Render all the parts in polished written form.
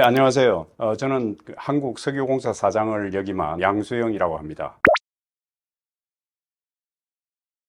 네, 안녕하세요. 저는 한국석유공사 사장을 역임한 양수영이라고 합니다.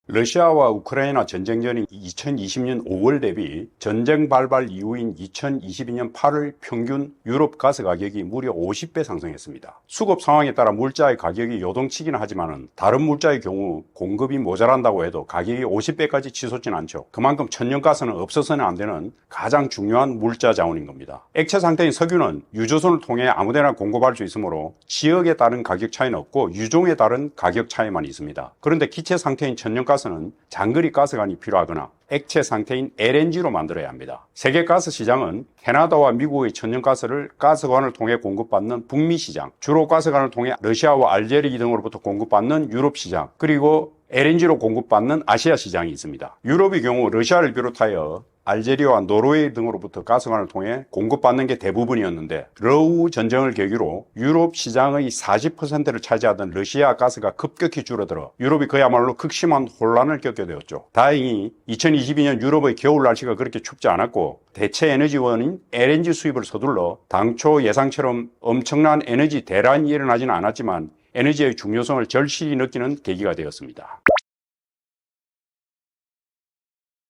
러시아와 우크라이나 전쟁 전인 2020년 5월 대비 전쟁 발발 이후인 2022년 8월 평균 유럽 가스 가격이 무려 50배 상승했습니다. 수급 상황에 따라 물자의 가격이 요동치기는 하지만 다른 물자의 경우 공급이 모자란다고 해도 가격이 50배까지 치솟진 않죠. 그만큼 천연가스는 없어서는 안 되는 가장 중요한 물자 자원인 겁니다. 액체 상태인 석유는 유조선을 통해 아무데나 공급할 수 있으므로 지역에 따른 가격 차이는 없고 유종에 따른 가격 차이만 있습니다. 그런데 기체 상태인 천연가스는 장거리 가스관이 필요하거나 액체 상태인 LNG로 만들어야 합니다. 세계 가스 시장은 캐나다와 미국의 천연가스를 가스관을 통해 공급받는 북미 시장, 주로 가스관을 통해 러시아와 알제리 등으로부터 공급받는 유럽 시장, 그리고 LNG로 공급받는 아시아 시장이 있습니다. 유럽의 경우 러시아를 비롯하여 알제리와 노르웨이 등으로부터 가스관을 통해 공급받는 게 대부분이었는데 러우 전쟁을 계기로 유럽 시장의 40%를 차지하던 러시아 가스가 급격히 줄어들어 유럽이 그야말로 극심한 혼란을 겪게 되었죠. 다행히 2022년 유럽의 겨울 날씨가 그렇게 춥지 않았고 대체 에너지원인 LNG 수입을 서둘러 당초 예상처럼 엄청난 에너지 대란이 일어나지는 않았지만 에너지의 중요성을 절실히 느끼는 계기가 되었습니다.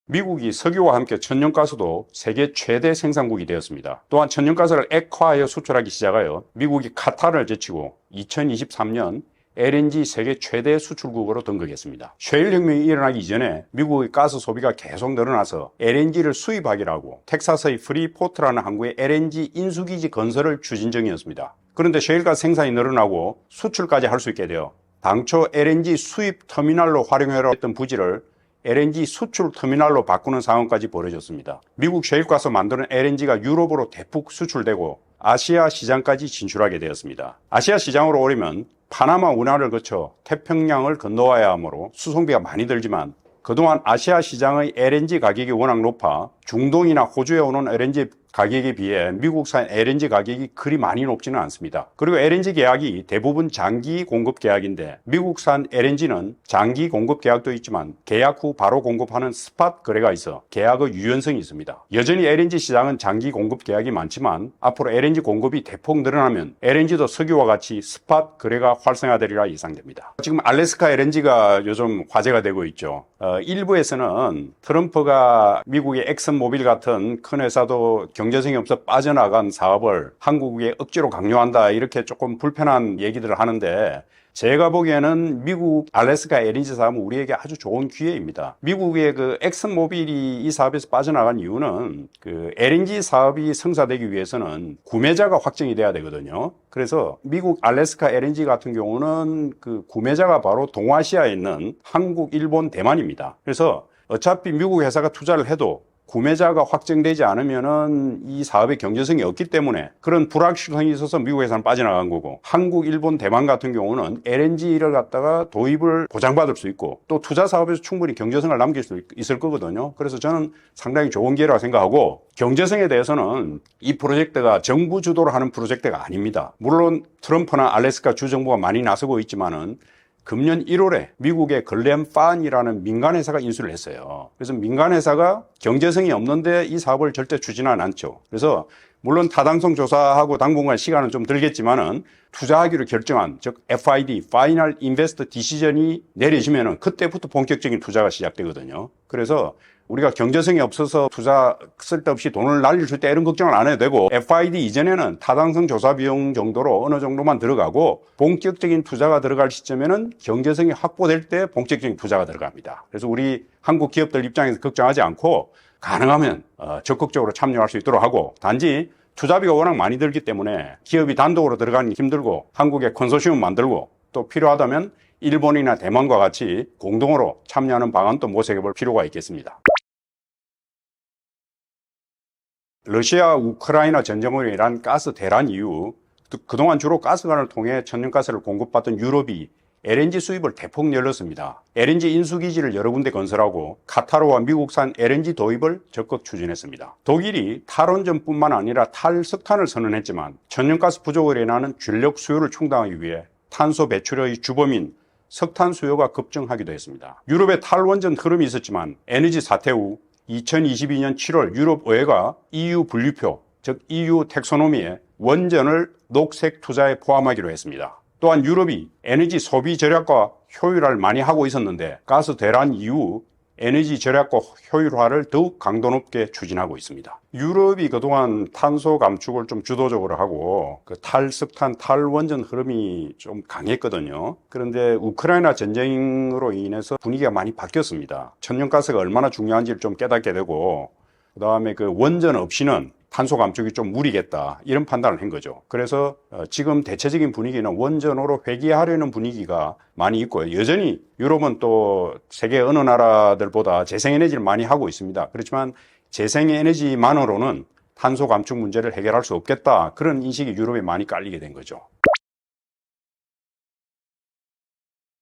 미국이 석유와 함께 천연가스도 세계 최대 생산국이 되었습니다. 또한 천연가스를 액화하여 수출하기 시작하여 미국이 카타르를 제치고 2023년 LNG 세계 최대 수출국으로 등극했습니다. 셰일 혁명이 일어나기 이전에 미국의 가스 소비가 계속 늘어나서 LNG를 수입하기로 하고 텍사스의 프리포트라는 항구에 LNG 인수기지 건설을 추진 중이었습니다. 그런데 셰일가스 생산이 늘어나고 수출까지 할 수 있게 되어 당초 LNG 수입 터미널로 활용하려 했던 부지를 LNG 수출 터미널로 바꾸는 상황까지 벌어졌습니다. 미국 셰일가스 만드는 LNG가 유럽으로 대폭 수출되고 아시아 시장까지 진출하게 되었습니다. 아시아 시장으로 오려면 파나마 운하를 거쳐 태평양을 건너와야 하므로 수송비가 많이 들지만 그동안 아시아 시장의 LNG 가격이 워낙 높아 중동이나 호주에 오는 LNG 가격에 비해 미국산 LNG 가격이 그리 많이 높지는 않습니다. 그리고 LNG 계약이 대부분 장기 공급 계약인데 미국산 LNG는 장기 공급 계약도 있지만 계약 후 바로 공급하는 스팟 거래가 있어 계약의 유연성이 있습니다. 여전히 LNG 시장은 장기 공급 계약이 많지만 앞으로 LNG 공급이 대폭 늘어나면 LNG도 석유와 같이 스팟 거래가 활성화되리라 예상됩니다. 지금 알래스카 LNG가 요즘 화제가 되고 있죠. 일부에서는 트럼프가 미국의 엑슨모빌 같은 큰 회사도 경제성이 없어 빠져나간 사업을 한국에 억지로 강요한다 이렇게 조금 불편한 얘기들을 하는데 제가 보기에는 미국 알래스카 LNG 사업은 우리에게 아주 좋은 기회입니다. 미국의 그 엑슨모빌이 이 사업에서 빠져나간 이유는 그 LNG 사업이 성사되기 위해서는 구매자가 확정이 돼야 되거든요. 그래서 미국 알래스카 LNG 같은 경우는 그 구매자가 바로 동아시아에 있는 한국, 일본, 대만입니다. 그래서 어차피 미국 회사가 투자를 해도 구매자가 확정되지 않으면은 이 사업의 경제성이 없기 때문에 그런 불확실성이 있어서 미국 회사는 빠져나간 거고 한국, 일본, 대만 같은 경우는 LNG를 갖다가 도입을 보장받을 수 있고 또 투자 사업에서 충분히 경제성을 남길 수 있을 거거든요. 그래서 저는 상당히 좋은 기회라고 생각하고 경제성에 대해서는 이 프로젝트가 정부 주도로 하는 프로젝트가 아닙니다. 물론 트럼프나 알래스카 주정부가 많이 나서고 있지만은 금년 1월에 미국의 글렌판이라는 민간회사가 인수를 했어요. 그래서 민간회사가 경제성이 없는데 이 사업을 절대 추진하지 않죠. 그래서 물론 타당성 조사하고 당분간 시간은 좀 들겠지만은 투자하기로 결정한 즉 FID, Final Invest Decision이 내려지면은 그때부터 본격적인 투자가 시작되거든요. 그래서 우리가 경제성이 없어서 투자 쓸데없이 돈을 날릴 때 이런 걱정을 안 해도 되고 FID 이전에는 타당성 조사 비용 정도로 어느 정도만 들어가고 본격적인 투자가 들어갈 시점에는 경제성이 확보될 때 본격적인 투자가 들어갑니다. 그래서 우리 한국 기업들 입장에서 걱정하지 않고 가능하면 적극적으로 참여할 수 있도록 하고 단지 투자비가 워낙 많이 들기 때문에 기업이 단독으로 들어가기 힘들고 한국에 컨소시엄 만들고 또 필요하다면 일본이나 대만과 같이 공동으로 참여하는 방안도 모색해볼 필요가 있겠습니다. 러시아 우크라이나 전쟁으로 인한 가스 대란 이후 그동안 주로 가스관을 통해 천연가스를 공급받던 유럽이 LNG 수입을 대폭 열었습니다. LNG 인수기지를 여러 군데 건설하고 카타르와 미국산 LNG 도입을 적극 추진했습니다. 독일이 탈원전뿐만 아니라 탈석탄을 선언했지만 천연가스 부족으로 인하는 전력 수요를 충당하기 위해 탄소 배출의 주범인 석탄 수요가 급증하기도 했습니다. 유럽의 탈원전 흐름이 있었지만 에너지 사태 후 2022년 7월 유럽 의회가 EU 분류표, 즉 EU 텍소노미에 원전을 녹색 투자에 포함하기로 했습니다. 또한 유럽이 에너지 소비 절약과 효율화를 많이 하고 있었는데 가스 대란 이후 에너지 절약과 효율화를 더욱 강도 높게 추진하고 있습니다. 유럽이 그동안 탄소 감축을 좀 주도적으로 하고 그 탈석탄, 탈원전 흐름이 좀 강했거든요. 그런데 우크라이나 전쟁으로 인해서 분위기가 많이 바뀌었습니다. 천연가스가 얼마나 중요한지를 좀 깨닫게 되고 그다음에 그 원전 없이는 탄소 감축이 좀 무리겠다 이런 판단을 한 거죠. 그래서 지금 대체적인 분위기는 원전으로 회귀하려는 분위기가 많이 있고요. 여전히 유럽은 또 세계 어느 나라들보다 재생에너지를 많이 하고 있습니다. 그렇지만 재생에너지만으로는 탄소 감축 문제를 해결할 수 없겠다, 그런 인식이 유럽에 많이 깔리게 된 거죠.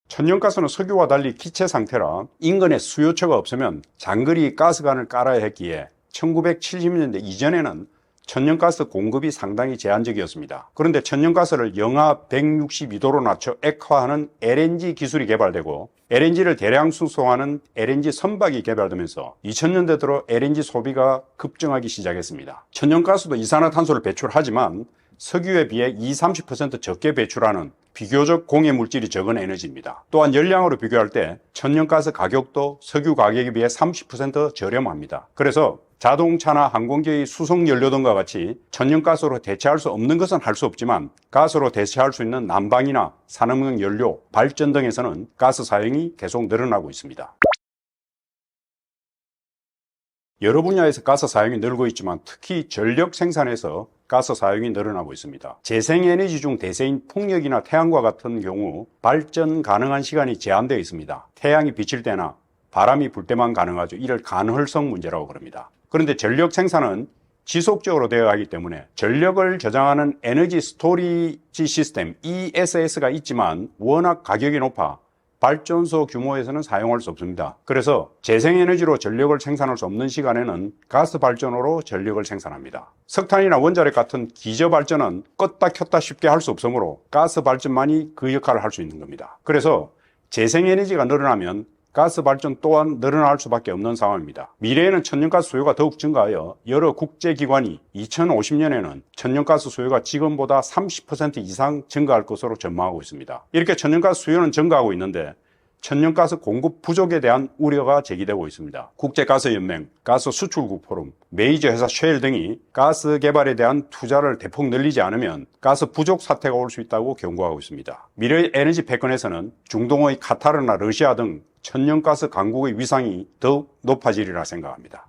천연가스는 석유와 달리 기체 상태라 인근에 수요처가 없으면 장거리 가스관을 깔아야 했기에 1970년대 이전에는 천연가스 공급이 상당히 제한적이었습니다. 그런데 천연가스를 영하 162도로 낮춰 액화하는 LNG 기술이 개발되고 LNG를 대량 수송하는 LNG 선박이 개발되면서 2000년대 들어 LNG 소비가 급증하기 시작했습니다. 천연가스도 이산화탄소를 배출하지만 석유에 비해 20-30% 적게 배출하는 비교적 공해 물질이 적은 에너지입니다. 또한 열량으로 비교할 때 천연가스 가격도 석유 가격에 비해 30% 저렴합니다. 그래서 자동차나 항공기의 수송연료 등과 같이 천연가스로 대체할 수 없는 것은 할 수 없지만 가스로 대체할 수 있는 난방이나 산업용 연료, 발전 등에서는 가스 사용이 계속 늘어나고 있습니다. 여러 분야에서 가스 사용이 늘고 있지만 특히 전력 생산에서 가스 사용이 늘어나고 있습니다. 재생에너지 중 대세인 풍력이나 태양과 같은 경우 발전 가능한 시간이 제한되어 있습니다. 태양이 비칠 때나 바람이 불 때만 가능하죠. 이를 간헐성 문제라고 그럽니다. 그런데 전력 생산은 지속적으로 되어 가기 때문에 전력을 저장하는 에너지 스토리지 시스템 ESS가 있지만 워낙 가격이 높아 발전소 규모에서는 사용할 수 없습니다. 그래서 재생에너지로 전력을 생산할 수 없는 시간에는 가스 발전으로 전력을 생산합니다. 석탄이나 원자력 같은 기저발전은 껐다 켰다 쉽게 할 수 없으므로 가스 발전만이 그 역할을 할 수 있는 겁니다. 그래서 재생에너지가 늘어나면 가스 발전 또한 늘어날 수밖에 없는 상황입니다. 미래에는 천연가스 수요가 더욱 증가하여 여러 국제기관이 2050년에는 천연가스 수요가 지금보다 30% 이상 증가할 것으로 전망하고 있습니다. 이렇게 천연가스 수요는 증가하고 있는데 천연가스 공급 부족에 대한 우려가 제기되고 있습니다. 국제가스연맹, 가스수출국 포럼, 메이저 회사 쉘 등이 가스 개발에 대한 투자를 대폭 늘리지 않으면 가스 부족 사태가 올 수 있다고 경고하고 있습니다. 미래 에너지 패권에서는 중동의 카타르나 러시아 등 천연가스 강국의 위상이 더욱 높아지리라 생각합니다.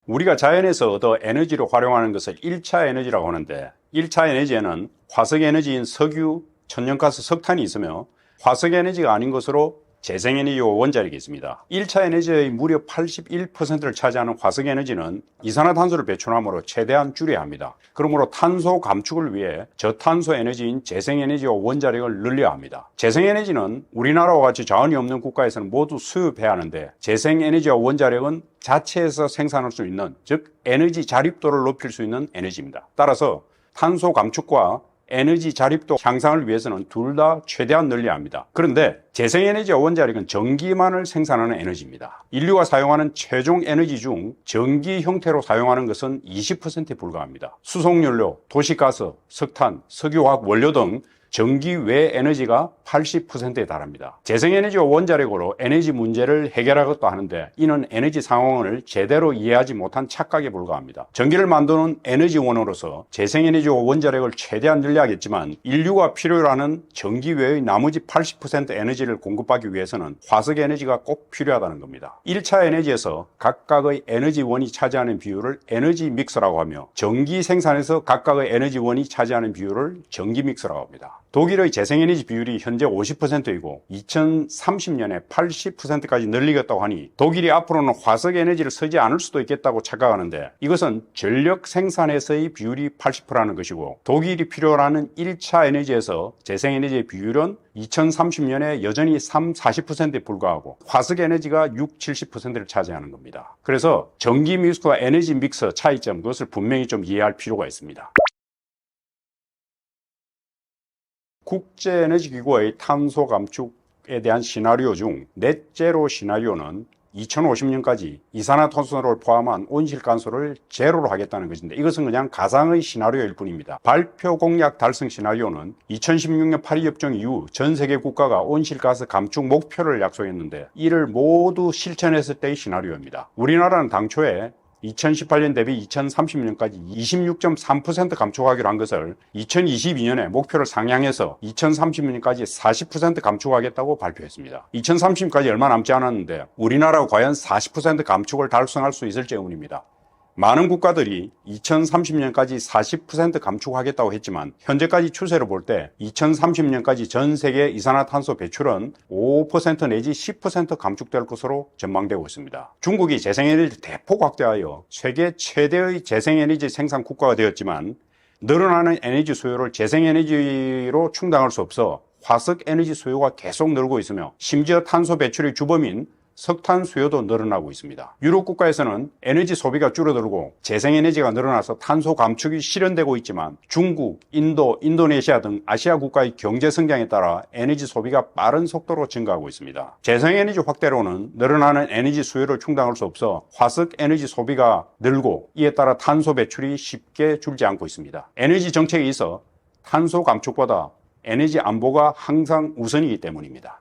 우리가 자연에서 얻어 에너지로 활용하는 것을 1차 에너지라고 하는데 1차 에너지에는 화석에너지인 석유, 천연가스, 석탄이 있으며 화석에너지가 아닌 것으로 재생에너지와 원자력이 있습니다. 1차 에너지의 무려 81%를 차지하는 화석에너지는 이산화탄소를 배출하므로 최대한 줄여야 합니다. 그러므로 탄소 감축을 위해 저탄소 에너지인 재생에너지와 원자력을 늘려야 합니다. 재생에너지는 우리나라와 같이 자원이 없는 국가에서는 모두 수입해야 하는데 재생에너지와 원자력은 자체에서 생산할 수 있는, 즉 에너지 자립도를 높일 수 있는 에너지입니다. 따라서 탄소 감축과 에너지 자립도 향상을 위해서는 둘 다 최대한 늘려야 합니다. 그런데 재생에너지와 원자력은 전기만을 생산하는 에너지입니다. 인류가 사용하는 최종 에너지 중 전기 형태로 사용하는 것은 20%에 불과합니다. 수송연료, 도시가스, 석탄, 석유화학 원료 등 전기 외 에너지가 80%에 달합니다. 재생에너지와 원자력으로 에너지 문제를 해결하겠다 하는데 이는 에너지 상황을 제대로 이해하지 못한 착각에 불과합니다. 전기를 만드는 에너지원으로서 재생에너지와 원자력을 최대한 늘려야겠지만 인류가 필요로 하는 전기 외의 나머지 80% 에너지를 공급하기 위해서는 화석에너지가 꼭 필요하다는 겁니다. 1차 에너지에서 각각의 에너지원이 차지하는 비율을 에너지 믹스라고 하며 전기 생산에서 각각의 에너지원이 차지하는 비율을 전기 믹스라고 합니다. 독일의 재생에너지 비율이 현재 50%이고 2030년에 80%까지 늘리겠다고 하니 독일이 앞으로는 화석에너지를 쓰지 않을 수도 있겠다고 착각하는데 이것은 전력 생산에서의 비율이 80%라는 것이고 독일이 필요로 하는 1차 에너지에서 재생에너지의 비율은 2030년에 여전히 40%에 불과하고 화석에너지가 70%를 차지하는 겁니다. 그래서 전기 믹스와 에너지 믹스 차이점, 그것을 분명히 좀 이해할 필요가 있습니다. 국제에너지기구의 탄소 감축에 대한 시나리오 중 넷제로 시나리오는 2050년까지 이산화탄소를 포함한 온실가스를 제로로 하겠다는 것인데, 이것은 그냥 가상의 시나리오일 뿐입니다. 발표 공약 달성 시나리오는 2016년 파리 협정 이후 전 세계 국가가 온실가스 감축 목표를 약속했는데 이를 모두 실천했을 때의 시나리오입니다. 우리나라는 당초에 2018년 대비 2030년까지 26.3% 감축하기로 한 것을 2022년에 목표를 상향해서 2030년까지 40% 감축하겠다고 발표했습니다. 2030년까지 얼마 남지 않았는데 우리나라가 과연 40% 감축을 달성할 수 있을지 의문입니다. 많은 국가들이 2030년까지 40% 감축하겠다고 했지만 현재까지 추세를 볼 때 2030년까지 전 세계 이산화탄소 배출은 5% 내지 10% 감축될 것으로 전망되고 있습니다. 중국이 재생에너지를 대폭 확대하여 세계 최대의 재생에너지 생산 국가가 되었지만 늘어나는 에너지 수요를 재생에너지로 충당할 수 없어 화석에너지 수요가 계속 늘고 있으며 심지어 탄소 배출의 주범인 석탄 수요도 늘어나고 있습니다. 유럽 국가에서는 에너지 소비가 줄어들고 재생에너지가 늘어나서 탄소 감축이 실현되고 있지만 중국, 인도, 인도네시아 등 아시아 국가의 경제 성장에 따라 에너지 소비가 빠른 속도로 증가하고 있습니다. 재생에너지 확대로는 늘어나는 에너지 수요를 충당할 수 없어 화석에너지 소비가 늘고 이에 따라 탄소 배출이 쉽게 줄지 않고 있습니다. 에너지 정책에 있어 탄소 감축보다 에너지 안보가 항상 우선이기 때문입니다.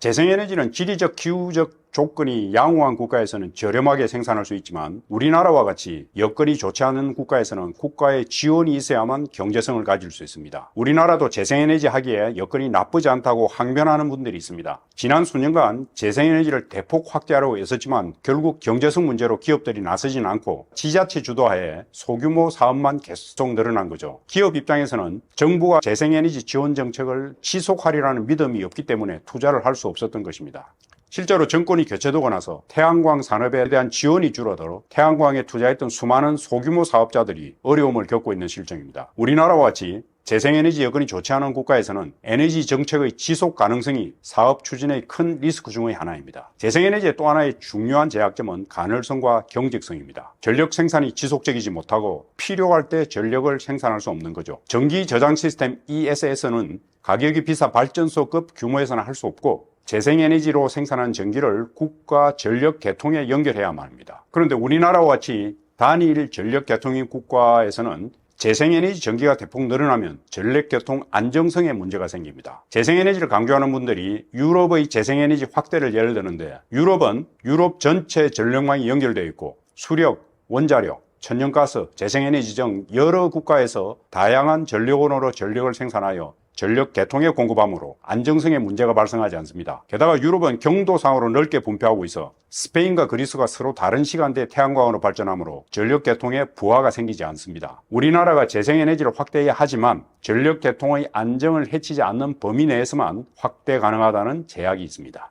재생에너지는 지리적, 기후적 조건이 양호한 국가에서는 저렴하게 생산할 수 있지만 우리나라와 같이 여건이 좋지 않은 국가에서는 국가의 지원이 있어야만 경제성을 가질 수 있습니다. 우리나라도 재생에너지 하기에 여건이 나쁘지 않다고 항변하는 분들이 있습니다. 지난 수년간 재생에너지를 대폭 확대하려고 애썼지만 결국 경제성 문제로 기업들이 나서지는 않고 지자체 주도하에 소규모 사업만 계속 늘어난 거죠. 기업 입장에서는 정부가 재생에너지 지원 정책을 지속하리라는 믿음이 없기 때문에 투자를 할 수 없었던 것입니다. 실제로 정권이 교체되고 나서 태양광 산업에 대한 지원이 줄어들어 태양광에 투자했던 수많은 소규모 사업자들이 어려움을 겪고 있는 실정입니다. 우리나라와 같이 재생에너지 여건이 좋지 않은 국가에서는 에너지 정책의 지속 가능성이 사업 추진의 큰 리스크 중의 하나입니다. 재생에너지의 또 하나의 중요한 제약점은 가능성과 경직성입니다. 전력 생산이 지속적이지 못하고 필요할 때 전력을 생산할 수 없는 거죠. 전기 저장 시스템 ESS는 가격이 비싸 발전소급 규모에서는 할 수 없고 재생에너지로 생산한 전기를 국가 전력 계통에 연결해야만 합니다. 그런데 우리나라와 같이 단일 전력 계통인 국가에서는 재생에너지 전기가 대폭 늘어나면 전력계통 안정성에 문제가 생깁니다. 재생에너지를 강조하는 분들이 유럽의 재생에너지 확대를 예를 드는데 유럽은 유럽 전체 전력망이 연결되어 있고 수력, 원자력, 천연가스, 재생에너지 등 여러 국가에서 다양한 전력원으로 전력을 생산하여 전력 계통에 공급하므로 안정성에 문제가 발생하지 않습니다. 게다가 유럽은 경도상으로 넓게 분포하고 있어 스페인과 그리스가 서로 다른 시간대에 태양광으로 발전하므로 전력 계통에 부하가 생기지 않습니다. 우리나라가 재생에너지를 확대해야 하지만 전력 계통의 안정을 해치지 않는 범위 내에서만 확대 가능하다는 제약이 있습니다.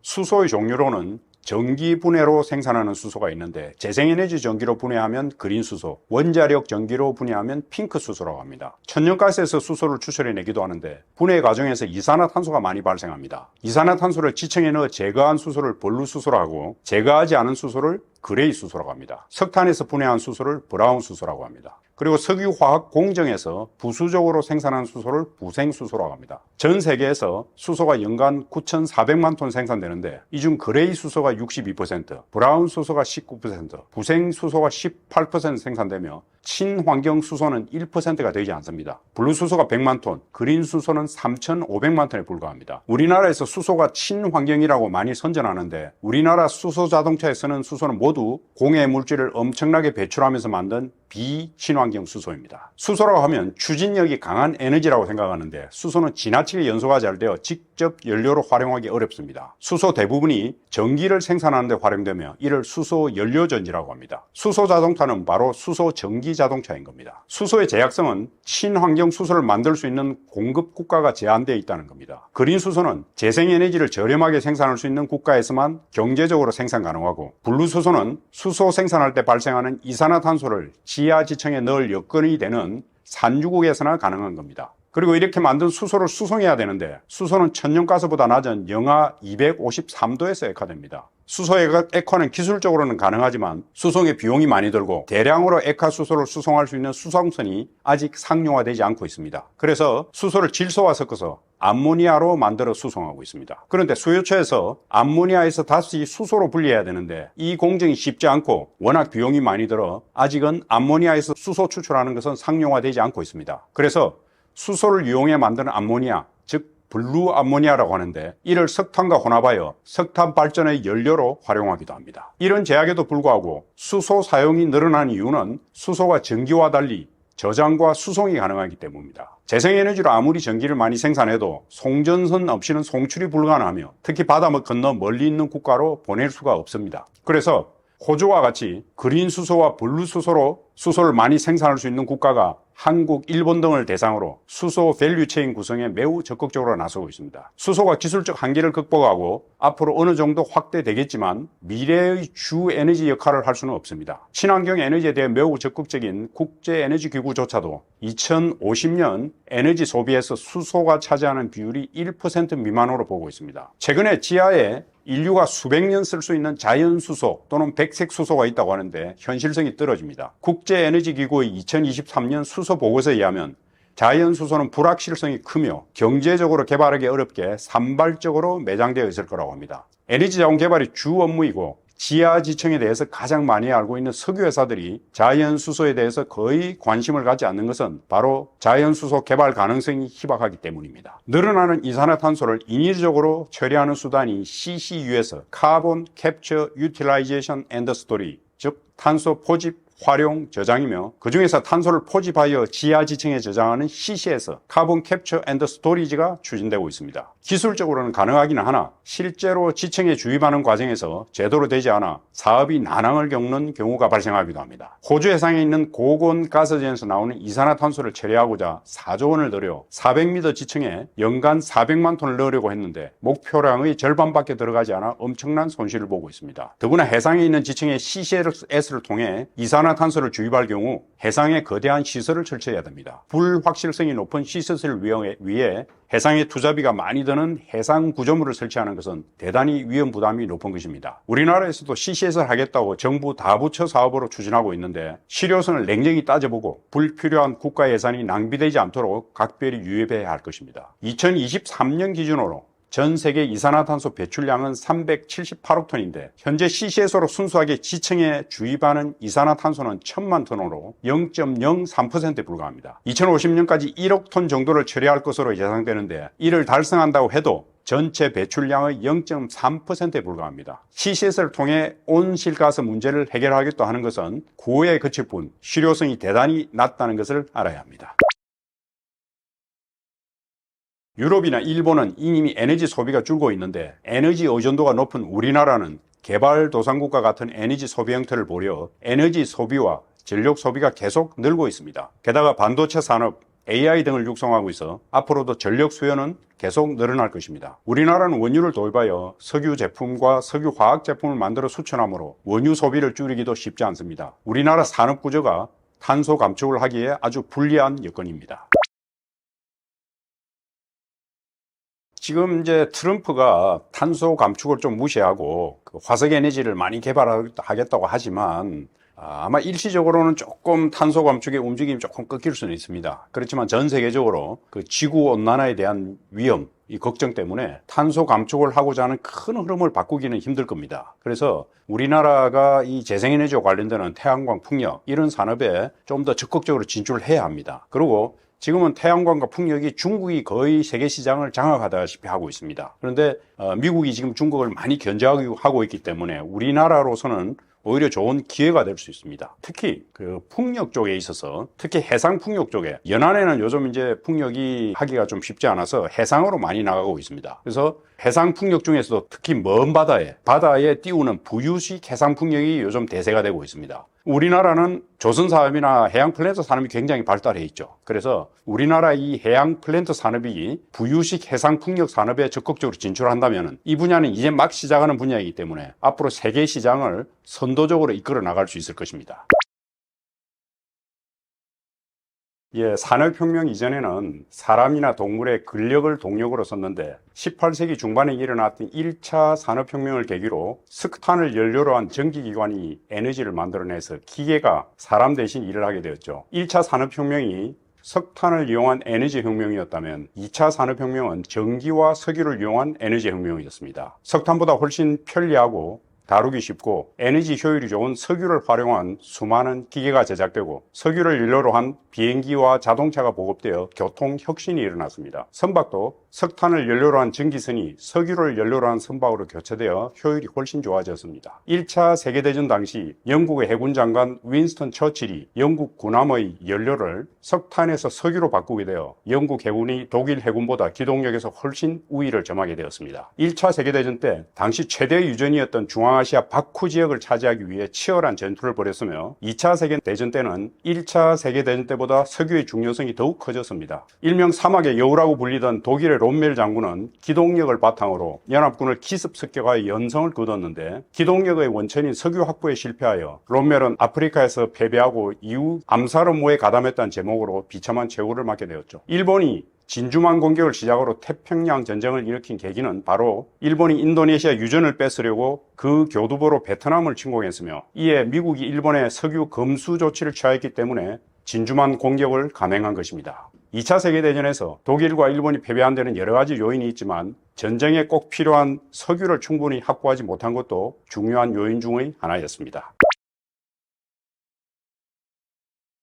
수소의 종류로는 전기 분해로 생산하는 수소가 있는데 재생에너지 전기로 분해하면 그린 수소, 원자력 전기로 분해하면 핑크 수소라고 합니다. 천연가스에서 수소를 추출해내기도 하는데 분해 과정에서 이산화탄소가 많이 발생합니다. 이산화탄소를 지층에 넣어 제거한 수소를 블루 수소라고 하고 제거하지 않은 수소를 그레이 수소라고 합니다. 석탄에서 분해한 수소를 브라운 수소라고 합니다. 그리고 석유화학 공정에서 부수적으로 생산한 수소를 부생수소라고 합니다. 전 세계에서 수소가 연간 9,400만 톤 생산되는데 이 중 그레이 수소가 62%, 브라운 수소가 19%, 부생수소가 18% 생산되며 친환경 수소는 1%가 되지 않습니다. 블루 수소가 100만 톤, 그린 수소는 3,500만 톤에 불과합니다. 우리나라에서 수소가 친환경이라고 많이 선전하는데 우리나라 수소 자동차에 쓰는 수소는 모두 공해 물질을 엄청나게 배출하면서 만든 비친환경 수소입니다. 수소라고 하면 추진력이 강한 에너지라고 생각하는데 수소는 지나치게 연소가 잘 되어 직접 연료로 활용하기 어렵습니다. 수소 대부분이 전기를 생산하는 데 활용되며 이를 수소 연료전지라고 합니다. 수소 자동차는 바로 수소 전기 자동차인 겁니다. 수소의 제약성은 친환경 수소를 만들 수 있는 공급 국가가 제한되어 있다는 겁니다. 그린 수소는 재생에너지를 저렴하게 생산할 수 있는 국가에서만 경제적으로 생산 가능하고 블루 수소는 수소 생산할 때 발생하는 이산화탄소를 지하 지층에 넣을 여건이 되는 산유국에서나 가능한 겁니다. 그리고 이렇게 만든 수소를 수송해야 되는데 수소는 천연가스보다 낮은 영하 253도에서 액화됩니다. 수소 액화는 기술적으로는 가능하지만 수송의 비용이 많이 들고 대량으로 액화 수소를 수송할 수 있는 수송선이 아직 상용화되지 않고 있습니다. 그래서 수소를 질소와 섞어서 암모니아로 만들어 수송하고 있습니다. 그런데 수요처에서 암모니아에서 다시 수소로 분리해야 되는데 이 공정이 쉽지 않고 워낙 비용이 많이 들어 아직은 암모니아에서 수소 추출하는 것은 상용화되지 않고 있습니다. 그래서 수소를 이용해 만드는 암모니아, 즉 블루 암모니아라고 하는데 이를 석탄과 혼합하여 석탄 발전의 연료로 활용하기도 합니다. 이런 제약에도 불구하고 수소 사용이 늘어난 이유는 수소가 전기와 달리 저장과 수송이 가능하기 때문입니다. 재생에너지로 아무리 전기를 많이 생산해도 송전선 없이는 송출이 불가능하며 특히 바다 건너 멀리 있는 국가로 보낼 수가 없습니다. 그래서 호주와 같이 그린 수소와 블루 수소로 수소를 많이 생산할 수 있는 국가가 한국, 일본 등을 대상으로 수소 밸류체인 구성에 매우 적극적으로 나서고 있습니다. 수소가 기술적 한계를 극복하고 앞으로 어느 정도 확대되겠지만 미래의 주 에너지 역할을 할 수는 없습니다. 친환경 에너지에 대해 매우 적극적인 국제에너지기구조차도 2050년 에너지 소비에서 수소가 차지하는 비율이 1% 미만으로 보고 있습니다. 최근에 지하에 인류가 수백 년 쓸 수 있는 자연수소 또는 백색수소가 있다고 하는데 현실성이 떨어집니다. 국제에너지기구의 2023년 수소 보고서에 의하면 자연수소는 불확실성이 크며 경제적으로 개발하기 어렵게 산발적으로 매장되어 있을 거라고 합니다. 에너지 자원 개발이 주 업무이고 지하지층에 대해서 가장 많이 알고 있는 석유회사들이 자연수소에 대해서 거의 관심을 갖지 않는 것은 바로 자연수소 개발 가능성이 희박하기 때문입니다. 늘어나는 이산화탄소를 인위적으로 처리하는 수단이 CCU에서 카본 캡처 유틸라이제이션 앤드 스토리, 즉 탄소 포집, 활용, 저장이며 그 중에서 탄소를 포집하여 지하지층에 저장하는 CC에서 카본 캡처 앤드 스토리지가 추진되고 있습니다. 기술적으로는 가능하기는 하나 실제로 지층에 주입하는 과정에서 제대로 되지 않아 사업이 난항을 겪는 경우가 발생하기도 합니다. 호주 해상에 있는 고온 가스전에서 나오는 이산화탄소를 처리하고자 4조 원을 들여 400m 지층에 연간 400만 톤을 넣으려고 했는데 목표량의 절반밖에 들어가지 않아 엄청난 손실을 보고 있습니다. 더구나 해상에 있는 지층에 CCS를 통해 이산화탄소를 주입할 경우 해상에 거대한 시설을 설치해야 됩니다. 불확실성이 높은 시설을 위해 해상에 투자비가 많이 드는 해상 구조물을 설치하는 것은 대단히 위험 부담이 높은 것입니다. 우리나라에서도 CCS를 하겠다고 정부 다부처 사업으로 추진하고 있는데 실효성을 냉정히 따져보고 불필요한 국가 예산이 낭비되지 않도록 각별히 유의해야 할 것입니다. 2023년 기준으로 전 세계 이산화탄소 배출량은 378억 톤인데 현재 CCS로 순수하게 지층에 주입하는 이산화탄소는 1000만 톤으로 0.03%에 불과합니다. 2050년까지 1억 톤 정도를 처리할 것으로 예상되는데 이를 달성한다고 해도 전체 배출량의 0.3%에 불과합니다. CCS를 통해 온실가스 문제를 해결하겠다 하는 것은 구호에 그칠 뿐 실효성이 대단히 낮다는 것을 알아야 합니다. 유럽이나 일본은 이미 에너지 소비가 줄고 있는데 에너지 의존도가 높은 우리나라는 개발도상국과 같은 에너지 소비 형태를 보려 에너지 소비와 전력 소비가 계속 늘고 있습니다. 게다가 반도체 산업, AI 등을 육성하고 있어 앞으로도 전력 수요는 계속 늘어날 것입니다. 우리나라는 원유를 도입하여 석유 제품과 석유 화학 제품을 만들어 수출하므로 원유 소비를 줄이기도 쉽지 않습니다. 우리나라 산업 구조가 탄소 감축을 하기에 아주 불리한 여건입니다. 지금 이제 트럼프가 탄소 감축을 좀 무시하고 화석 에너지를 많이 개발하겠다고 하지만 아마 일시적으로는 조금 탄소 감축의 움직임이 조금 꺾일 수는 있습니다. 그렇지만 전 세계적으로 그 지구 온난화에 대한 위험, 이 걱정 때문에 탄소 감축을 하고자 하는 큰 흐름을 바꾸기는 힘들 겁니다. 그래서 우리나라가 이 재생에너지와 관련되는 태양광, 풍력 이런 산업에 좀 더 적극적으로 진출해야 합니다. 그리고 지금은 태양광과 풍력이 중국이 거의 세계 시장을 장악하다시피 하고 있습니다. 그런데 미국이 지금 중국을 많이 견제하고 있기 때문에 우리나라로서는 오히려 좋은 기회가 될 수 있습니다. 특히 그 풍력 쪽에 있어서 특히 해상 풍력 쪽에 연안에는 요즘 이제 풍력이 하기가 좀 쉽지 않아서 해상으로 많이 나가고 있습니다. 그래서 해상 풍력 중에서도 특히 먼 바다에 띄우는 부유식 해상 풍력이 요즘 대세가 되고 있습니다. 우리나라는 조선 사업이나 해양 플랜트 산업이 굉장히 발달해 있죠. 그래서 우리나라 이 해양 플랜트 산업이 부유식 해상 풍력 산업에 적극적으로 진출한다면 이 분야는 이제 막 시작하는 분야이기 때문에 앞으로 세계 시장을 선도적으로 이끌어 나갈 수 있을 것입니다. 예, 산업혁명 이전에는 사람이나 동물의 근력을 동력으로 썼는데 18세기 중반에 일어났던 1차 산업혁명을 계기로 석탄을 연료로 한 전기기관이 에너지를 만들어내서 기계가 사람 대신 일을 하게 되었죠. 1차 산업혁명이 석탄을 이용한 에너지 혁명이었다면 2차 산업혁명은 전기와 석유를 이용한 에너지 혁명이었습니다. 석탄보다 훨씬 편리하고 다루기 쉽고 에너지 효율이 좋은 석유를 활용한 수많은 기계가 제작되고 석유를 연료로 한 비행기와 자동차가 보급되어 교통 혁신이 일어났습니다. 선박도 석탄을 연료로 한 전기선이 석유를 연료로 한 선박으로 교체되어 효율이 훨씬 좋아졌습니다. 1차 세계대전 당시 영국의 해군 장관 윈스턴 처칠이 영국 군함의 연료를 석탄에서 석유로 바꾸게 되어 영국 해군이 독일 해군보다 기동력에서 훨씬 우위를 점하게 되었습니다. 1차 세계대전 때 당시 최대 유전이었던 중앙아시아 바쿠 지역을 차지하기 위해 치열한 전투를 벌였으며 2차 세계대전 때는 1차 세계대전 때보다 석유의 중요성이 더욱 커졌습니다. 일명 사막의 여우라고 불리던 독일의 롬멜 장군은 기동력을 바탕으로 연합군을 기습 습격하여 연성을 거뒀는데 기동력의 원천인 석유 확보에 실패하여 롬멜은 아프리카에서 패배하고 이후 암살 업무에 가담했다는 제목으로 비참한 최후를 맞게 되었죠. 일본이 진주만 공격을 시작으로 태평양 전쟁을 일으킨 계기는 바로 일본이 인도네시아 유전을 뺏으려고 그 교두보로 베트남을 침공했으며 이에 미국이 일본의 석유 검수 조치를 취하였기 때문에 진주만 공격을 감행한 것입니다. 2차 세계대전에서 독일과 일본이 패배한 데는 여러 가지 요인이 있지만 전쟁에 꼭 필요한 석유를 충분히 확보하지 못한 것도 중요한 요인 중의 하나였습니다.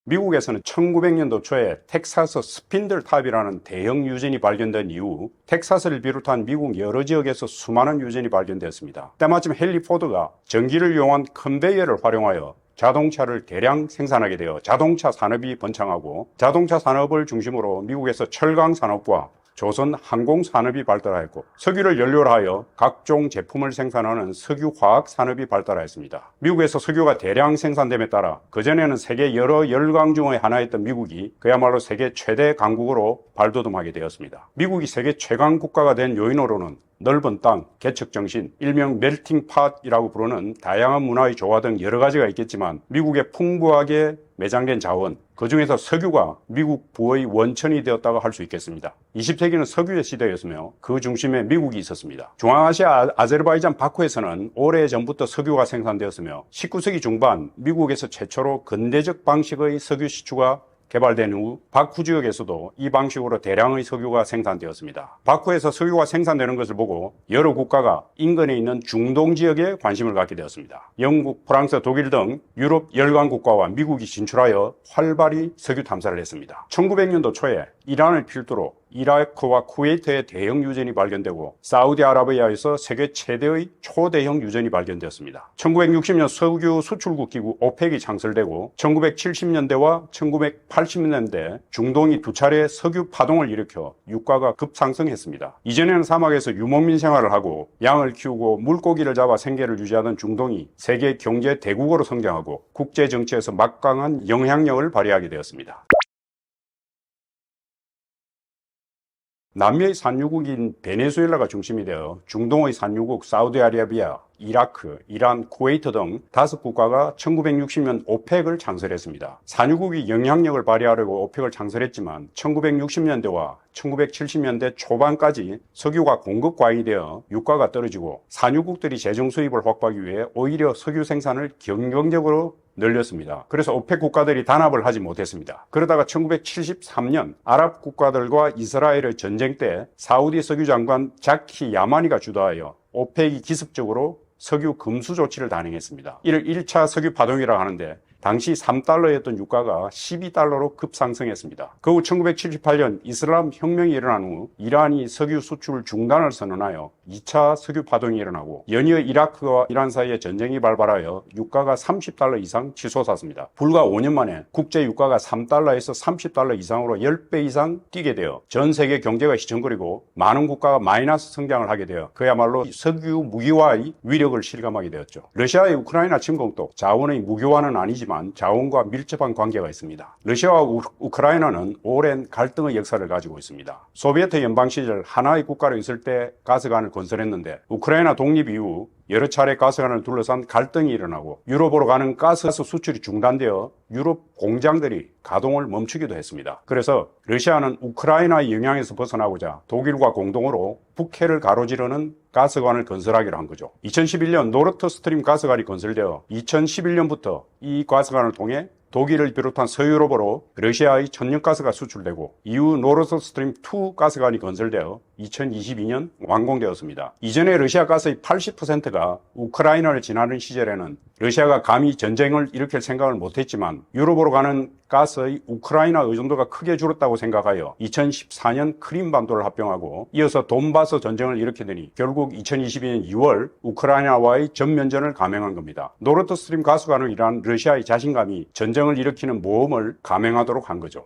미국에서는 1900년도 초에 텍사스 스핀들 탑이라는 대형 유전이 발견된 이후 텍사스를 비롯한 미국 여러 지역에서 수많은 유전이 발견되었습니다. 때마침 헨리 포드가 전기를 이용한 컨베이어를 활용하여 자동차를 대량 생산하게 되어 자동차 산업이 번창하고 자동차 산업을 중심으로 미국에서 철강 산업과 조선 항공 산업이 발달하였고 석유를 연료로 하여 각종 제품을 생산하는 석유화학 산업이 발달하였습니다. 미국에서 석유가 대량 생산됨에 따라 그전에는 세계 여러 열강 중의 하나였던 미국이 그야말로 세계 최대 강국으로 발돋움하게 되었습니다. 미국이 세계 최강 국가가 된 요인으로는 넓은 땅, 개척정신, 일명 멜팅팟이라고 부르는 다양한 문화의 조화 등 여러 가지가 있겠지만 미국의 풍부하게 매장된 자원, 그 중에서 석유가 미국 부의 원천이 되었다고 할 수 있겠습니다. 20세기는 석유의 시대였으며 그 중심에 미국이 있었습니다. 중앙아시아 아제르바이잔 바쿠에서는 오래전부터 석유가 생산되었으며 19세기 중반 미국에서 최초로 근대적 방식의 석유 시추가 개발된 후 바쿠 지역에서도 이 방식으로 대량의 석유가 생산되었습니다. 바쿠에서 석유가 생산되는 것을 보고 여러 국가가 인근에 있는 중동 지역에 관심을 갖게 되었습니다. 영국, 프랑스, 독일 등 유럽 열강 국가와 미국이 진출하여 활발히 석유 탐사를 했습니다. 1900년도 초에 이란을 필두로 이라크와 쿠웨이트의 대형 유전이 발견되고 사우디아라비아에서 세계 최대의 초대형 유전이 발견되었습니다. 1960년 석유 수출국 기구 오펙이 창설되고 1970년대와 1980년대 중동이 두 차례 석유 파동을 일으켜 유가가 급상승했습니다. 이전에는 사막에서 유목민 생활을 하고 양을 키우고 물고기를 잡아 생계를 유지하던 중동이 세계 경제 대국으로 성장하고 국제 정치에서 막강한 영향력을 발휘하게 되었습니다. 남미의 산유국인 베네수엘라가 중심이 되어 중동의 산유국 사우디아라비아, 이라크, 이란, 쿠웨이트 등 5국가가 1960년 오펙을 창설했습니다. 산유국이 영향력을 발휘하려고 오펙을 창설했지만 1960년대와 1970년대 초반까지 석유가 공급 과잉이 되어 유가가 떨어지고 산유국들이 재정 수입을 확보하기 위해 오히려 석유 생산을 경쟁적으로 늘렸습니다. 그래서 오펙 국가들이 단합을 하지 못했습니다. 그러다가 1973년 아랍 국가들과 이스라엘의 전쟁 때 사우디 석유 장관 자키 야마니가 주도하여 오펙이 기습적으로 석유 금수 조치를 단행했습니다. 이를 1차 석유 파동이라고 하는데 당시 3달러였던 유가가 12달러로 급상승했습니다. 그 후 1978년 이슬람 혁명이 일어난 후 이란이 석유 수출 중단을 선언하여 2차 석유 파동이 일어나고 연이어 이라크와 이란 사이에 전쟁이 발발하여 유가가 30달러 이상 치솟았습니다. 불과 5년 만에 국제 유가가 3달러에서 30달러 이상으로 10배 이상 뛰게 되어 전 세계 경제가 휘청거리고 많은 국가가 마이너스 성장을 하게 되어 그야말로 석유 무기화의 위력을 실감하게 되었죠. 러시아의 우크라이나 침공도 자원의 무기화는 아니지만 아니지만 자원과 밀접한 관계가 있습니다. 러시아와 우크라이나는 오랜 갈등의 역사를 가지고 있습니다. 소비에트 연방 시절 하나의 국가로 있을 때 가스관을 건설했는데 우크라이나 독립 이후 여러 차례 가스관을 둘러싼 갈등이 일어나고 유럽으로 가는 가스 수출이 중단되어 유럽 공장들이 가동을 멈추기도 했습니다. 그래서 러시아는 우크라이나의 영향에서 벗어나고자 독일과 공동으로 북해를 가로지르는 가스관을 건설하기로 한 거죠. 2011년 노르트 스트림 가스관이 건설되어 2011년부터 이 가스관을 통해 독일을 비롯한 서유럽으로 러시아의 천연가스가 수출되고 이후 노르트 스트림 2 가스관이 건설되어 2022년 완공되었습니다. 이전에 러시아 가스의 80%가 우크라이나를 지나는 시절에는 러시아가 감히 전쟁을 일으킬 생각을 못했지만 유럽으로 가는 가스의 우크라이나 의존도가 크게 줄었다고 생각하여 2014년 크림반도를 합병하고 이어서 돈바스 전쟁을 일으키더니 결국 2022년 2월 우크라이나와의 전면전을 감행한 겁니다. 노르트 스트림 가스관을 위한 러시아의 자신감이 전쟁을 일으키는 모험을 감행하도록 한 거죠.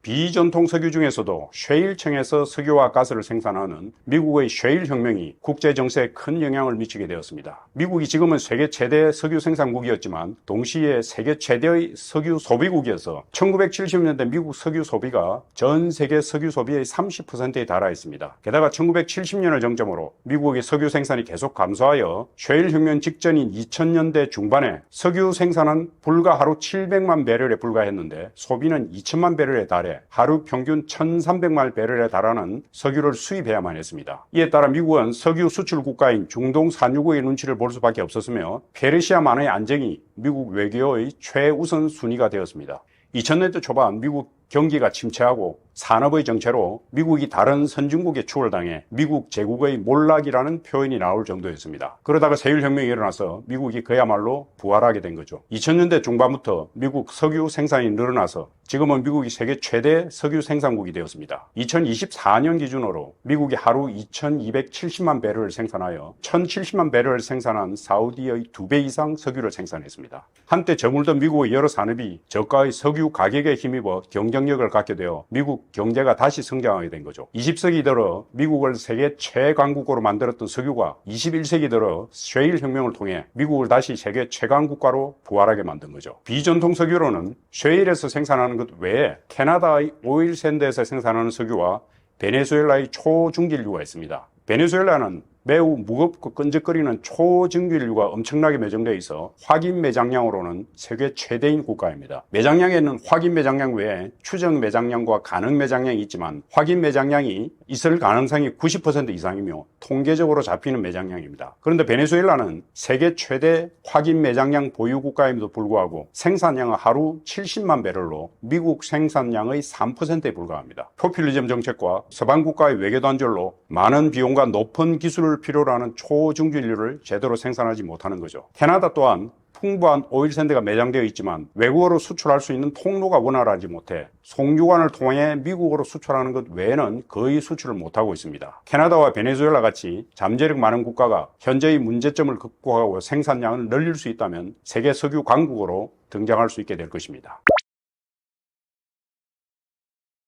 비전통 석유 중에서도 셰일청에서 석유와 가스를 생산하는 미국의 셰일 혁명이 국제 정세에 큰 영향을 미치게 되었습니다. 미국이 지금은 세계 최대 석유 생산국이었지만 동시에 세계 최대의 석유 소비국이어서 1970년대 미국 석유 소비가 전 세계 석유 소비의 30%에 달하 있습니다. 게다가 1970년을 정점으로 미국의 석유 생산이 계속 감소하여 셰일 혁명 직전인 2000년대 중반에 석유 생산은 불과 하루 700만 배럴에 불과했는데 소비는 2천만 배럴에 달해 하루 평균 1,300만 배럴에 달하는 석유를 수입해야만 했습니다. 이에 따라 미국은 석유 수출 국가인 중동 산유국의 눈치를 볼 수밖에 없었으며 페르시아만의 안정이 미국 외교의 최우선 순위가 되었습니다. 2000년대 초반 미국 경기가 침체하고 산업의 정체로 미국이 다른 선진국에 추월당해 미국 제국의 몰락이라는 표현이 나올 정도였습니다. 그러다가 세율혁명이 일어나서 미국이 그야말로 부활하게 된 거죠. 2000년대 중반부터 미국 석유 생산이 늘어나서 지금은 미국이 세계 최대 석유 생산국이 되었습니다. 2024년 기준으로 미국이 하루 2270만 배럴을 생산하여 1070만 배럴을 생산한 사우디의 2배 이상 석유를 생산했습니다. 한때 저물던 미국의 여러 산업이 저가의 석유 가격에 힘입어 경쟁력을 갖게 되어 미국 경제가 다시 성장하게 된 거죠. 20세기 들어 미국을 세계 최강국으로 만들었던 석유가 21세기 들어 셰일 혁명을 통해 미국을 다시 세계 최강국가로 부활하게 만든 거죠. 비전통 석유로는 셰일에서 생산하는 것 외에 캐나다의 오일 샌드에서 생산하는 석유와 베네수엘라의 초중진류가 있습니다. 베네수엘라는 매우 무겁고 끈적거리는 초증기류가 엄청나게 매장되어 있어 확인 매장량으로는 세계 최대인 국가입니다. 매장량에는 확인 매장량 외에 추정 매장량과 가능 매장량이 있지만 확인 매장량이 있을 가능성이 90% 이상이며 통계적으로 잡히는 매장량입니다. 그런데 베네수엘라는 세계 최대 확인 매장량 보유 국가임에도 불구하고 생산량은 하루 70만 배럴로 미국 생산량의 3%에 불과합니다. 포퓰리즘 정책과 서방 국가의 외교 단절로 많은 비용과 높은 기술을 필요로 하는 초중진류를 제대로 생산하지 못하는 거죠. 캐나다 또한 풍부한 오일샌드가 매장되어 있지만 외국으로 수출할 수 있는 통로가 원활하지 못해 송유관을 통해 미국으로 수출하는 것 외에는 거의 수출을 못하고 있습니다. 캐나다와 베네수엘라 같이 잠재력 많은 국가가 현재의 문제점을 극복하고 생산량을 늘릴 수 있다면 세계 석유 강국으로 등장할 수 있게 될 것입니다.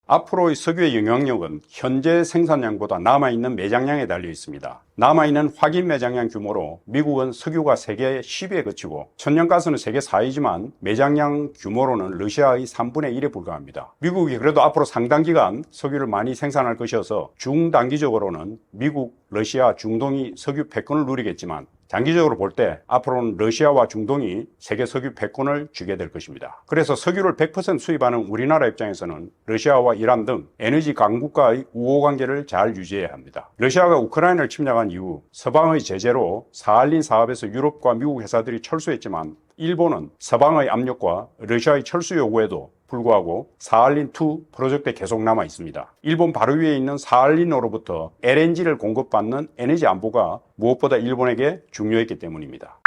앞으로의 석유의 영향력은 현재 생산량보다 남아있는 매장량에 달려 있습니다. 남아있는 확인 매장량 규모로 미국은 석유가 세계 10위에 그치고 천연가스는 세계 4위지만 매장량 규모로는 러시아의 3분의 1에 불과합니다. 미국이 그래도 앞으로 상당 기간 석유를 많이 생산할 것이어서 중단기적으로는 미국, 러시아, 중동이 석유 패권을 누리겠지만 장기적으로 볼 때 앞으로는 러시아와 중동이 세계 석유 패권을 쥐게 될 것입니다. 그래서 석유를 100% 수입하는 우리나라 입장에서는 러시아와 이란 등 에너지 강국과의 우호 관계를 잘 유지해야 합니다. 러시아가 우크라이나를 침략한 이후 서방의 제재로 사할린 사업에서 유럽과 미국 회사들이 철수했지만 일본은 서방의 압력과 러시아의 철수 요구에도 불구하고 사할린2 프로젝트에 계속 남아 있습니다. 일본 바로 위에 있는 사할린으로부터 LNG를 공급받는 에너지 안보가 무엇보다 일본에게 중요했기 때문입니다.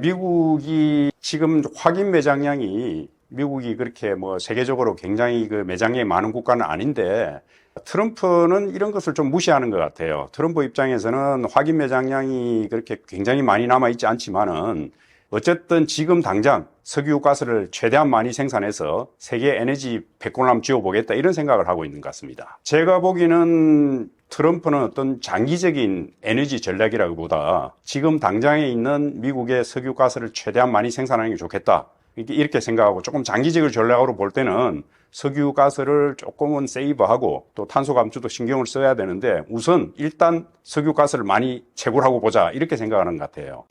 미국이 지금 확인 매장량이 미국이 그렇게 세계적으로 굉장히 매장량이 많은 국가는 아닌데 트럼프는 이런 것을 좀 무시하는 것 같아요. 트럼프 입장에서는 확인 매장량이 그렇게 굉장히 많이 남아있지 않지만은 어쨌든 지금 당장 석유 가스를 최대한 많이 생산해서 세계 에너지 패권을 한번 쥐어보겠다 이런 생각을 하고 있는 것 같습니다. 제가 보기에는 트럼프는 어떤 장기적인 에너지 전략이라기보다 지금 당장에 있는 미국의 석유 가스를 최대한 많이 생산하는 게 좋겠다, 이렇게 생각하고, 조금 장기적인 전략으로 볼 때는 석유 가스를 조금은 세이브하고 또 탄소 감축도 신경을 써야 되는데, 우선 일단 석유 가스를 많이 채굴하고 보자, 이렇게 생각하는 것 같아요.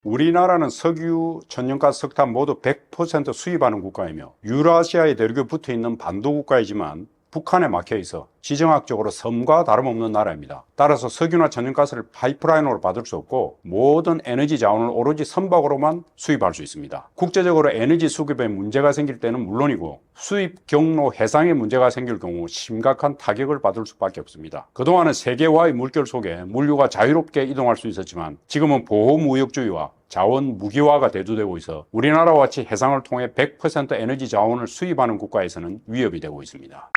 우리나라는 석유, 천연가스, 석탄 모두 100% 수입하는 국가이며 유라시아의 대륙에 붙어 있는 반도 국가이지만 북한에 막혀 있어 지정학적으로 섬과 다름없는 나라입니다. 따라서 석유나 천연가스를 파이프라인으로 받을 수 없고 모든 에너지 자원을 오로지 선박으로만 수입할 수 있습니다. 국제적으로 에너지 수급에 문제가 생길 때는 물론이고 수입 경로 해상에 문제가 생길 경우 심각한 타격을 받을 수밖에 없습니다. 그동안은 세계화의 물결 속에 물류가 자유롭게 이동할 수 있었지만 지금은 보호무역주의와 자원 무기화가 대두되고 있어 우리나라와 같이 해상을 통해 100% 에너지 자원을 수입하는 국가에서는 위협이 되고 있습니다.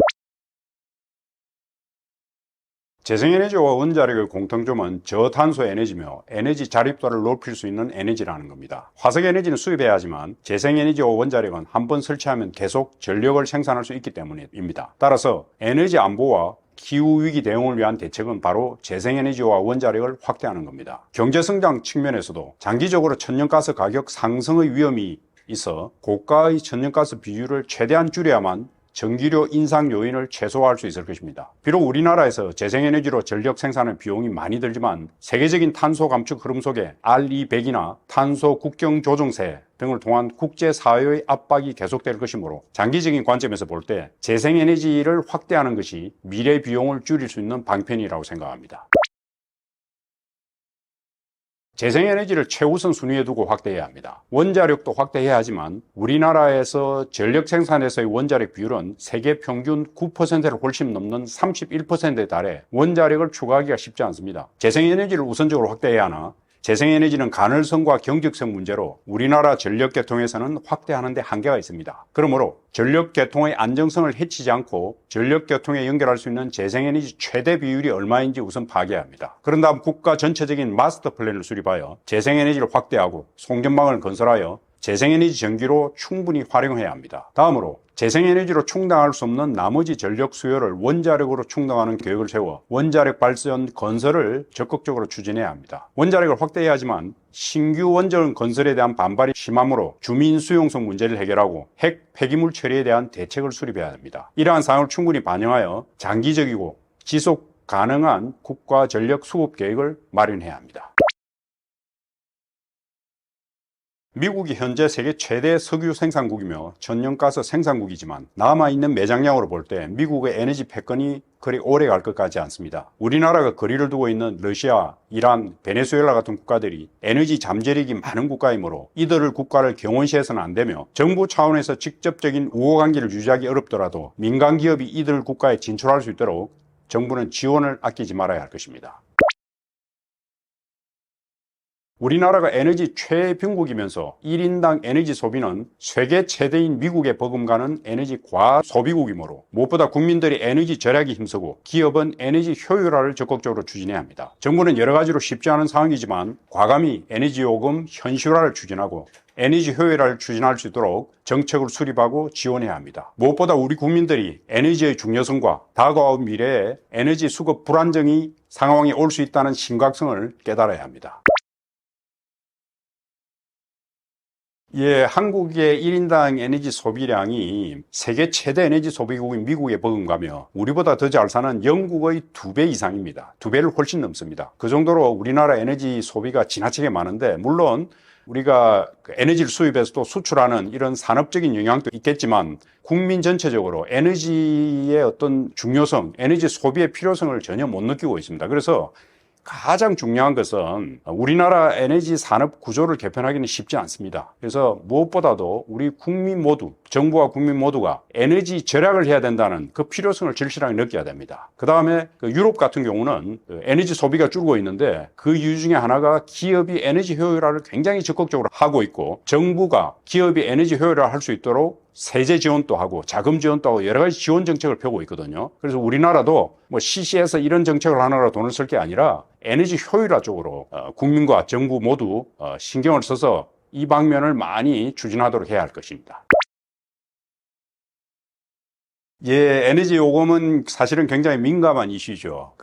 재생에너지와 원자력의 공통점은 저탄소 에너지며 에너지 자립도를 높일 수 있는 에너지라는 겁니다. 화석에너지는 수입해야 하지만 재생에너지와 원자력은 한번 설치하면 계속 전력을 생산할 수 있기 때문입니다. 따라서 에너지 안보와 기후위기 대응을 위한 대책은 바로 재생에너지와 원자력을 확대하는 겁니다. 경제성장 측면에서도 장기적으로 천연가스 가격 상승의 위험이 있어 고가의 천연가스 비율을 최대한 줄여야만 전기료 인상 요인을 최소화할 수 있을 것입니다. 비록 우리나라에서 재생에너지로 전력 생산의 비용이 많이 들지만 세계적인 탄소 감축 흐름 속에 RE100이나 탄소 국경 조정세 등을 통한 국제사회의 압박이 계속될 것이므로 장기적인 관점에서 볼 때 재생에너지를 확대하는 것이 미래 비용을 줄일 수 있는 방편이라고 생각합니다. 재생에너지를 최우선 순위에 두고 확대해야 합니다. 원자력도 확대해야 하지만 우리나라에서 전력 생산에서의 원자력 비율은 세계 평균 9%를 훨씬 넘는 31%에 달해 원자력을 추가하기가 쉽지 않습니다. 재생에너지를 우선적으로 확대해야 하나 재생에너지는 가능성과 경직성 문제로 우리나라 전력계통에서는 확대하는 데 한계가 있습니다. 그러므로 전력계통의 안정성을 해치지 않고 전력계통에 연결할 수 있는 재생에너지 최대 비율이 얼마인지 우선 파악해야 합니다. 그런 다음 국가 전체적인 마스터 플랜을 수립하여 재생에너지를 확대하고 송전망을 건설하여 재생에너지 전기로 충분히 활용해야 합니다. 다음으로 재생에너지로 충당할 수 없는 나머지 전력 수요를 원자력으로 충당하는 계획을 세워 원자력 발전 건설을 적극적으로 추진해야 합니다. 원자력을 확대해야 하지만 신규 원전 건설에 대한 반발이 심하므로 주민 수용성 문제를 해결하고 핵 폐기물 처리에 대한 대책을 수립해야 합니다. 이러한 사항을 충분히 반영하여 장기적이고 지속 가능한 국가 전력 수급 계획을 마련해야 합니다. 미국이 현재 세계 최대 석유 생산국이며 천연가스 생산국이지만 남아있는 매장량으로 볼 때 미국의 에너지 패권이 그리 오래 갈 것 같지 않습니다. 우리나라가 거리를 두고 있는 러시아, 이란, 베네수엘라 같은 국가들이 에너지 잠재력이 많은 국가이므로 이들을 국가를 경원시해서는 안 되며 정부 차원에서 직접적인 우호관계를 유지하기 어렵더라도 민간 기업이 이들 국가에 진출할 수 있도록 정부는 지원을 아끼지 말아야 할 것입니다. 우리나라가 에너지 최빈국이면서 1인당 에너지 소비는 세계 최대인 미국에 버금가는 에너지 과소비국이므로 무엇보다 국민들이 에너지 절약에 힘쓰고 기업은 에너지 효율화를 적극적으로 추진해야 합니다. 정부는 여러 가지로 쉽지 않은 상황이지만 과감히 에너지 요금 현실화를 추진하고 에너지 효율화를 추진할 수 있도록 정책을 수립하고 지원해야 합니다. 무엇보다 우리 국민들이 에너지의 중요성과 다가올 미래에 에너지 수급 불안정이 상황이 올 수 있다는 심각성을 깨달아야 합니다. 한국의 1인당 에너지 소비량이 세계 최대 에너지 소비국인 미국에 버금가며 우리보다 더 잘 사는 영국의 2배 이상입니다. 2배를 훨씬 넘습니다. 그 정도로 우리나라 에너지 소비가 지나치게 많은데, 물론 우리가 에너지를 수입해서도 수출하는 이런 산업적인 영향도 있겠지만 국민 전체적으로 에너지의 어떤 중요성, 에너지 소비의 필요성을 전혀 못 느끼고 있습니다. 그래서 가장 중요한 것은 우리나라 에너지 산업 구조를 개편하기는 쉽지 않습니다. 그래서 무엇보다도 우리 국민 모두, 정부와 국민 모두가 에너지 절약을 해야 된다는 그 필요성을 절실하게 느껴야 됩니다. 그 다음에 유럽 같은 경우는 에너지 소비가 줄고 있는데 그 이유 중에 하나가 기업이 에너지 효율화를 굉장히 적극적으로 하고 있고, 정부가 기업이 에너지 효율화를 할 수 있도록 세제 지원도 하고 자금 지원도 하고 여러 가지 지원 정책을 펴고 있거든요. 그래서 우리나라도 CC에서 이런 정책을 하느라 돈을 쓸 게 아니라 에너지 효율화 쪽으로 국민과 정부 모두 신경을 써서 이 방면을 많이 추진하도록 해야 할 것입니다. 예, 에너지 요금은 사실은 굉장히 민감한 이슈죠.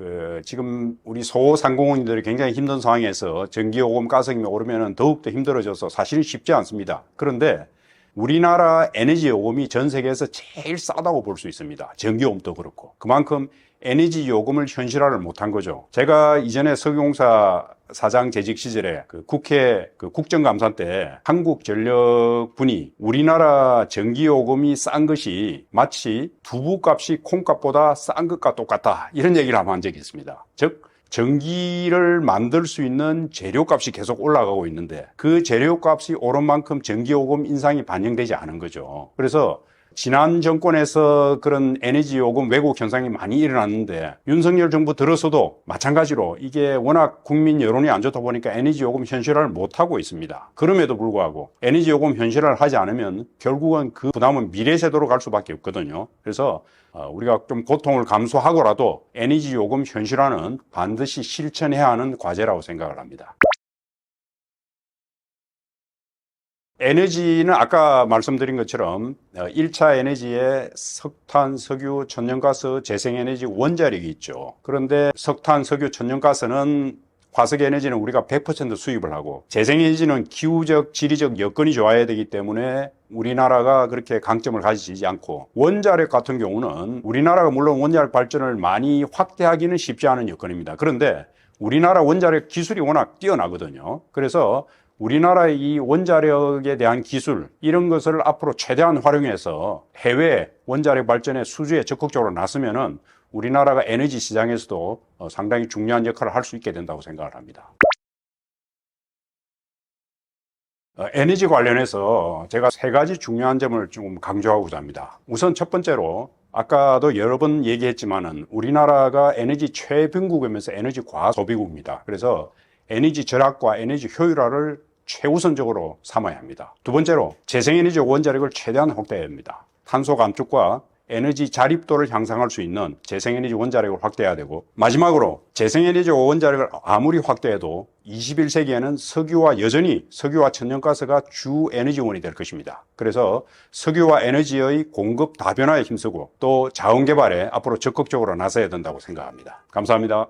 지금 우리 소상공인들이 굉장히 힘든 상황에서 전기요금, 가스요금이 오르면 더욱더 힘들어져서 사실은 쉽지 않습니다. 그런데 우리나라 에너지 요금이 전 세계에서 제일 싸다고 볼 수 있습니다. 전기요금도 그렇고. 그만큼 에너지 요금을 현실화를 못한 거죠. 제가 이전에 석유공사 사장 재직 시절에 국회 국정감사 때 한국전력분이 우리나라 전기요금이 싼 것이 마치 두부값이 콩값보다 싼 것과 똑같다, 이런 얘기를 한번 한 적이 있습니다. 즉 전기를 만들 수 있는 재료값이 계속 올라가고 있는데 그 재료값이 오른 만큼 전기요금 인상이 반영되지 않은 거죠. 그래서 지난 정권에서 그런 에너지 요금 왜곡 현상이 많이 일어났는데 윤석열 정부 들어서도 마찬가지로 이게 워낙 국민 여론이 안 좋다 보니까 에너지 요금 현실화를 못하고 있습니다. 그럼에도 불구하고 에너지 요금 현실화를 하지 않으면 결국은 그 부담은 미래 세도로 갈 수밖에 없거든요. 그래서 우리가 좀 고통을 감수하고라도 에너지 요금 현실화는 반드시 실천해야 하는 과제라고 생각을 합니다. 에너지는 아까 말씀드린 것처럼 1차 에너지에 석탄, 석유, 천연가스, 재생에너지, 원자력이 있죠. 그런데 석탄, 석유, 천연가스는 화석에너지는 우리가 100% 수입을 하고 재생에너지는 기후적, 지리적 여건이 좋아야 되기 때문에 우리나라가 그렇게 강점을 가지지 않고, 원자력 같은 경우는 우리나라가 물론 원자력 발전을 많이 확대하기는 쉽지 않은 여건입니다. 그런데 우리나라 원자력 기술이 워낙 뛰어나거든요. 그래서 우리나라의 이 원자력에 대한 기술, 이런 것을 앞으로 최대한 활용해서 해외 원자력 발전의 수주에 적극적으로 나서면은 우리나라가 에너지 시장에서도 상당히 중요한 역할을 할 수 있게 된다고 생각을 합니다. 에너지 관련해서 제가 세 가지 중요한 점을 좀 강조하고자 합니다. 우선 첫 번째로, 아까도 여러 번 얘기했지만은 우리나라가 에너지 최빈국이면서 에너지 과소비국입니다. 그래서 에너지 절약과 에너지 효율화를 최우선적으로 삼아야 합니다. 두 번째로, 재생에너지 원자력을 최대한 확대해야 합니다. 탄소 감축과 에너지 자립도를 향상할 수 있는 재생에너지 원자력을 확대해야 되고, 마지막으로 재생에너지 원자력을 아무리 확대해도 21세기에는 여전히 석유와 천연가스가 주 에너지원이 될 것입니다. 그래서 석유와 에너지의 공급 다변화에 힘쓰고 또 자원 개발에 앞으로 적극적으로 나서야 된다고 생각합니다. 감사합니다.